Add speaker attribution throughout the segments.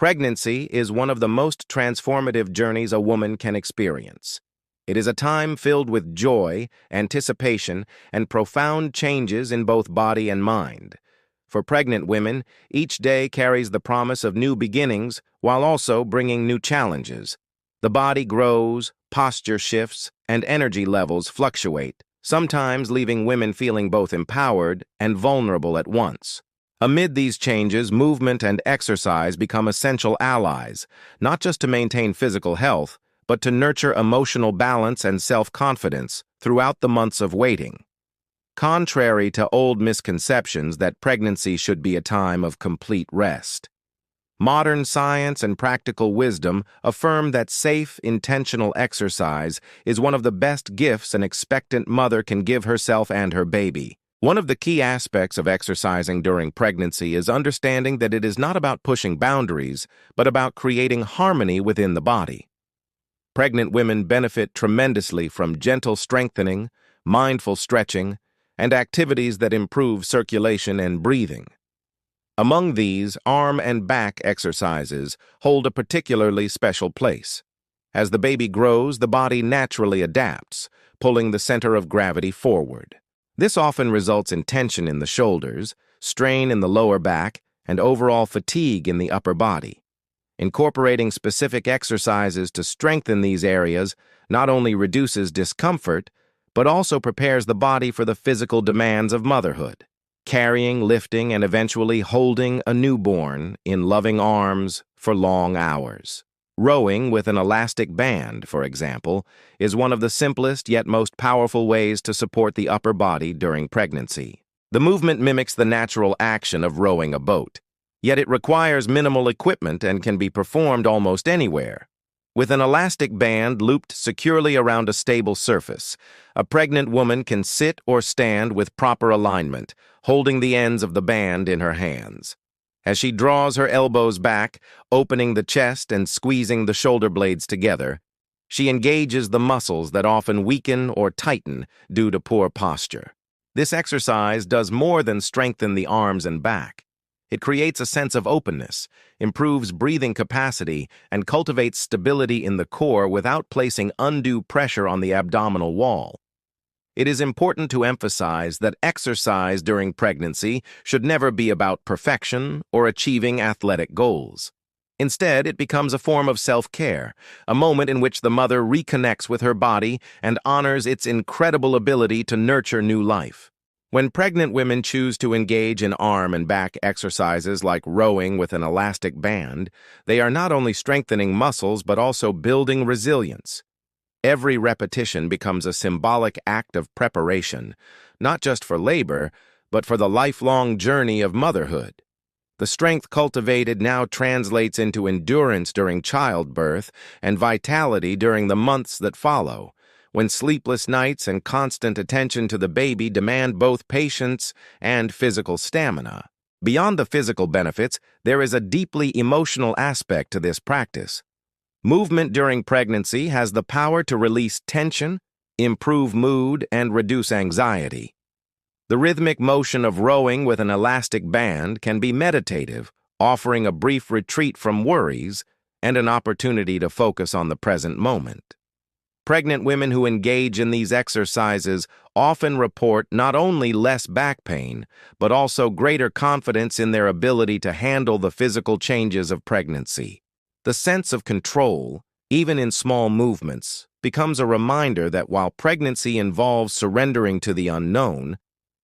Speaker 1: Pregnancy is one of the most transformative journeys a woman can experience. It is a time filled with joy, anticipation, and profound changes in both body and mind. For pregnant women, each day carries the promise of new beginnings while also bringing new challenges. The body grows, posture shifts, and energy levels fluctuate, sometimes leaving women feeling both empowered and vulnerable at once. Amid these changes, movement and exercise become essential allies, not just to maintain physical health, but to nurture emotional balance and self-confidence throughout the months of waiting. Contrary to old misconceptions that pregnancy should be a time of complete rest, modern science and practical wisdom affirm that safe, intentional exercise is one of the best gifts an expectant mother can give herself and her baby. One of the key aspects of exercising during pregnancy is understanding that it is not about pushing boundaries, but about creating harmony within the body. Pregnant women benefit tremendously from gentle strengthening, mindful stretching, and activities that improve circulation and breathing. Among these, arm and back exercises hold a particularly special place. As the baby grows, the body naturally adapts, pulling the center of gravity forward. This often results in tension in the shoulders, strain in the lower back, and overall fatigue in the upper body. Incorporating specific exercises to strengthen these areas not only reduces discomfort, but also prepares the body for the physical demands of motherhood. Carrying, lifting, and eventually holding a newborn in loving arms for long hours. Rowing with an elastic band, for example, is one of the simplest yet most powerful ways to support the upper body during pregnancy. The movement mimics the natural action of rowing a boat, yet it requires minimal equipment and can be performed almost anywhere. With an elastic band looped securely around a stable surface, a pregnant woman can sit or stand with proper alignment, holding the ends of the band in her hands. As she draws her elbows back, opening the chest and squeezing the shoulder blades together, she engages the muscles that often weaken or tighten due to poor posture. This exercise does more than strengthen the arms and back. It creates a sense of openness, improves breathing capacity, and cultivates stability in the core without placing undue pressure on the abdominal wall. It is important to emphasize that exercise during pregnancy should never be about perfection or achieving athletic goals. Instead, it becomes a form of self-care, a moment in which the mother reconnects with her body and honors its incredible ability to nurture new life. When pregnant women choose to engage in arm and back exercises like rowing with an elastic band, they are not only strengthening muscles but also building resilience. Every repetition becomes a symbolic act of preparation, not just for labor, but for the lifelong journey of motherhood. The strength cultivated now translates into endurance during childbirth and vitality during the months that follow, when sleepless nights and constant attention to the baby demand both patience and physical stamina. Beyond the physical benefits, there is a deeply emotional aspect to this practice. Movement during pregnancy has the power to release tension, improve mood, and reduce anxiety. The rhythmic motion of rowing with an elastic band can be meditative, offering a brief retreat from worries and an opportunity to focus on the present moment. Pregnant women who engage in these exercises often report not only less back pain, but also greater confidence in their ability to handle the physical changes of pregnancy. The sense of control, even in small movements, becomes a reminder that while pregnancy involves surrendering to the unknown,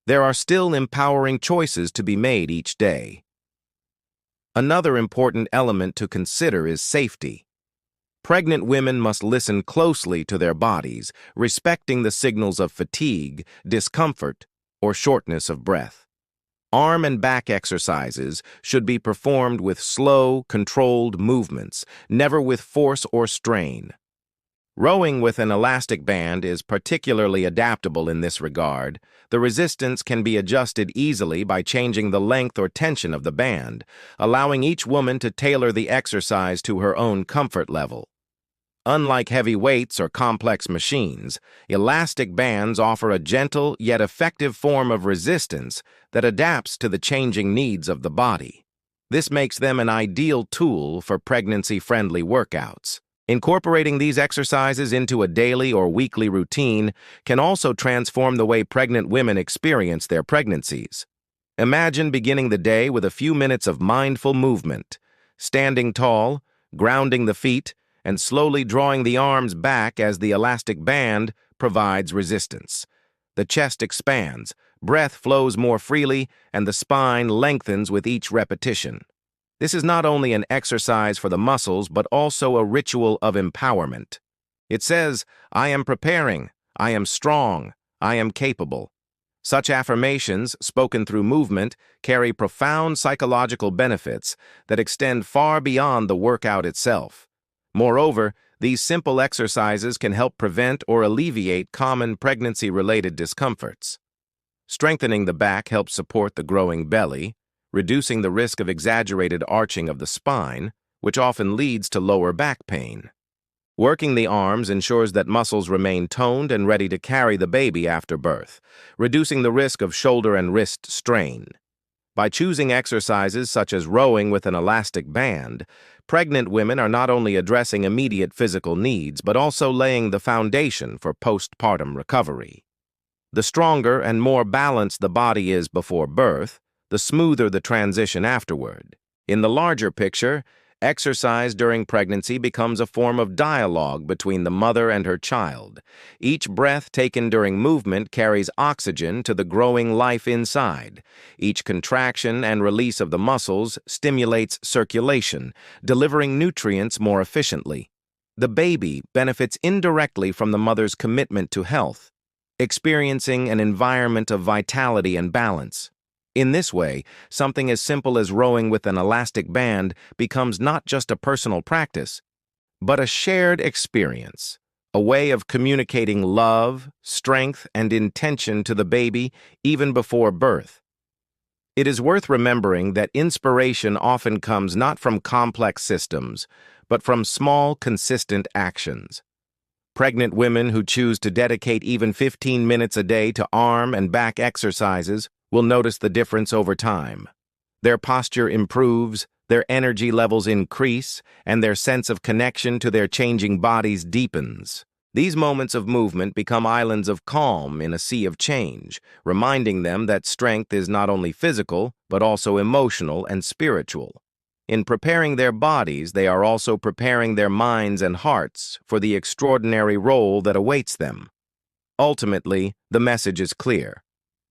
Speaker 1: there are still empowering choices to be made each day. Another important element to consider is safety. Pregnant women must listen closely to their bodies, respecting the signals of fatigue, discomfort, or shortness of breath. Arm and back exercises should be performed with slow, controlled movements, never with force or strain. Rowing with an elastic band is particularly adaptable in this regard. The resistance can be adjusted easily by changing the length or tension of the band, allowing each woman to tailor the exercise to her own comfort level. Unlike heavy weights or complex machines, elastic bands offer a gentle yet effective form of resistance that adapts to the changing needs of the body. This makes them an ideal tool for pregnancy-friendly workouts. Incorporating these exercises into a daily or weekly routine can also transform the way pregnant women experience their pregnancies. Imagine beginning the day with a few minutes of mindful movement, standing tall, grounding the feet, and slowly drawing the arms back as the elastic band provides resistance. The chest expands, breath flows more freely, and the spine lengthens with each repetition. This is not only an exercise for the muscles, but also a ritual of empowerment. It says, "I am preparing, I am strong, I am capable." Such affirmations, spoken through movement, carry profound psychological benefits that extend far beyond the workout itself. Moreover, these simple exercises can help prevent or alleviate common pregnancy-related discomforts. Strengthening the back helps support the growing belly, reducing the risk of exaggerated arching of the spine, which often leads to lower back pain. Working the arms ensures that muscles remain toned and ready to carry the baby after birth, reducing the risk of shoulder and wrist strain. By choosing exercises such as rowing with an elastic band, pregnant women are not only addressing immediate physical needs, but also laying the foundation for postpartum recovery. The stronger and more balanced the body is before birth, the smoother the transition afterward. In the larger picture, exercise during pregnancy becomes a form of dialogue between the mother and her child. Each breath taken during movement carries oxygen to the growing life inside. Each contraction and release of the muscles stimulates circulation, delivering nutrients more efficiently. The baby benefits indirectly from the mother's commitment to health, experiencing an environment of vitality and balance. In this way, something as simple as rowing with an elastic band becomes not just a personal practice, but a shared experience, a way of communicating love, strength, and intention to the baby even before birth. It is worth remembering that inspiration often comes not from complex systems, but from small, consistent actions. Pregnant women who choose to dedicate even 15 minutes a day to arm and back exercises will notice the difference over time. Their posture improves, their energy levels increase, and their sense of connection to their changing bodies deepens. These moments of movement become islands of calm in a sea of change, reminding them that strength is not only physical, but also emotional and spiritual. In preparing their bodies, they are also preparing their minds and hearts for the extraordinary role that awaits them. Ultimately, the message is clear.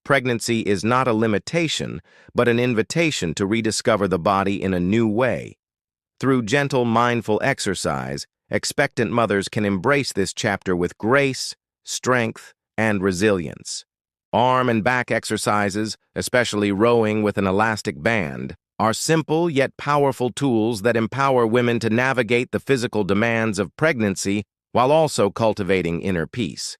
Speaker 1: Pregnancy is not a limitation, but an invitation to rediscover the body in a new way. Through gentle, mindful exercise, expectant mothers can embrace this chapter with grace, strength, and resilience. Arm and back exercises, especially rowing with an elastic band, are simple yet powerful tools that empower women to navigate the physical demands of pregnancy while also cultivating inner peace.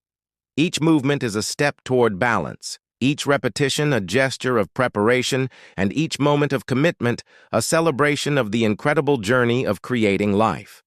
Speaker 1: Each movement is a step toward balance, each repetition a gesture of preparation, and each moment of commitment a celebration of the incredible journey of creating life.